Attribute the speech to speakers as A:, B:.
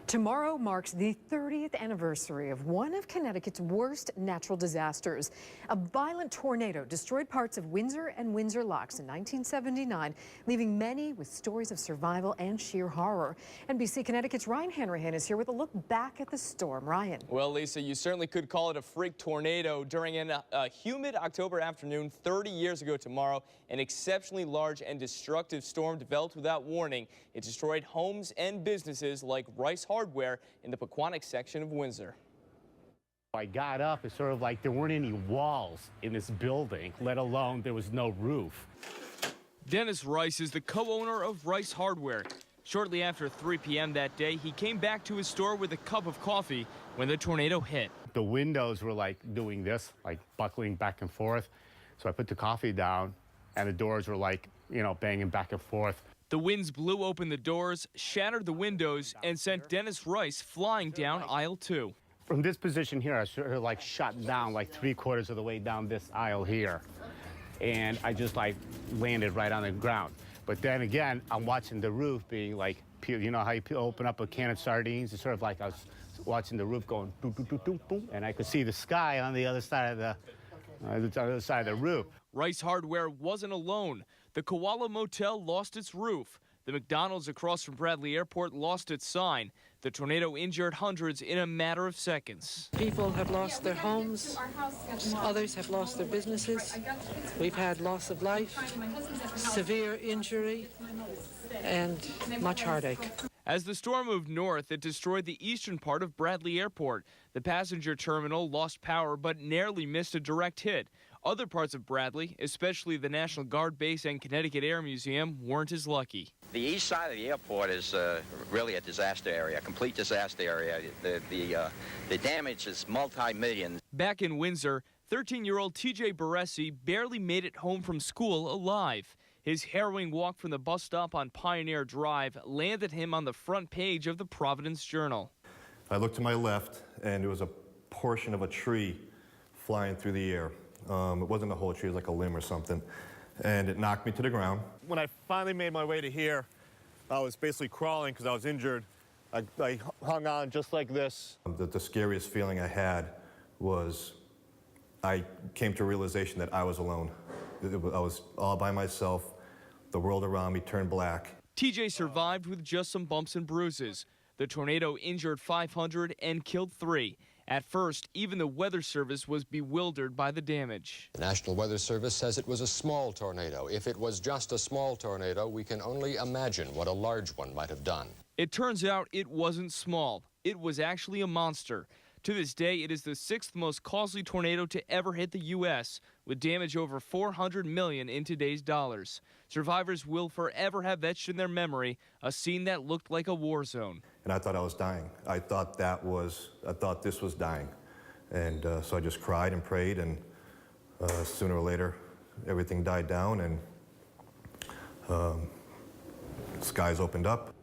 A: Tomorrow marks the 30th anniversary of one of Connecticut's worst natural disasters. A violent tornado destroyed parts of Windsor and Windsor Locks in 1979, leaving many with stories of survival and sheer horror. NBC Connecticut's Ryan Hanrahan is here with a look back at the storm. Ryan.
B: Well, Lisa, you certainly could call it a freak tornado. During a humid October afternoon 30 years ago tomorrow, an exceptionally large and destructive storm developed without warning. It destroyed homes and businesses like Rice Hardware in the Pequannock section of Windsor.
C: I got up, it's sort of like there weren't any walls in this building, let alone there was no roof.
B: Dennis Rice is the co-owner of Rice Hardware. Shortly after 3 p.m. that day, he came back to his store with a cup of coffee when the tornado hit.
C: The windows were like doing this, like buckling back and forth. So I put the coffee down and the doors were like, you know, banging back and forth.
B: The winds blew open the doors, shattered the windows, and sent Dennis Rice flying down aisle 2.
C: From this position here, I sort of like shot down like 3/4 of the way down this aisle here. And I just like landed right on the ground. But then again, I'm watching the roof being like, you know how you open up a can of sardines? It's sort of like I was watching the roof going boom, boom, boom, boom, boom. And I could see the sky on the other side of the roof.
B: Rice Hardware wasn't alone. The Koala Motel lost its roof. The McDonald's across from Bradley Airport lost its sign. The tornado injured hundreds in a matter of seconds.
D: People have lost their homes. Others have lost their businesses. We've had loss of life, severe injury, and much heartache.
B: As the storm moved north, it destroyed the eastern part of Bradley Airport. The passenger terminal lost power but narrowly missed a direct hit. Other parts of Bradley, especially the National Guard base and Connecticut Air Museum, weren't as lucky.
E: The east side of the airport is really a disaster area, a complete disaster area. The damage is multi-millions.
B: Back in Windsor, 13-year-old TJ BARRESI barely made it home from school alive. His harrowing walk from the bus stop on Pioneer Drive landed him on the front page of the Providence Journal.
F: I looked to my left, and there was a portion of a tree flying through the air. It wasn't a whole tree, it was like a limb or something, and it knocked me to the ground.
G: When I finally made my way to here, I was basically crawling because I was injured. I hung on just like this.
F: The scariest feeling I had was I came to a realization that I was alone. I was all by myself. The world around me turned black.
B: TJ survived with just some bumps and bruises. The tornado injured 500 and killed 3. At first, even the Weather Service was bewildered by the damage.
H: The National Weather Service says it was a small tornado. If it was just a small tornado, we can only imagine what a large one might have done.
B: It turns out it wasn't small. It was actually a monster. To this day, it is the 6th most costly tornado to ever hit the U.S., with damage over $400 million in today's dollars. Survivors will forever have etched in their memory a scene that looked like a war zone.
F: And I thought I was dying. I thought this was dying. And so I just cried and prayed, and sooner or later, everything died down, and skies opened up.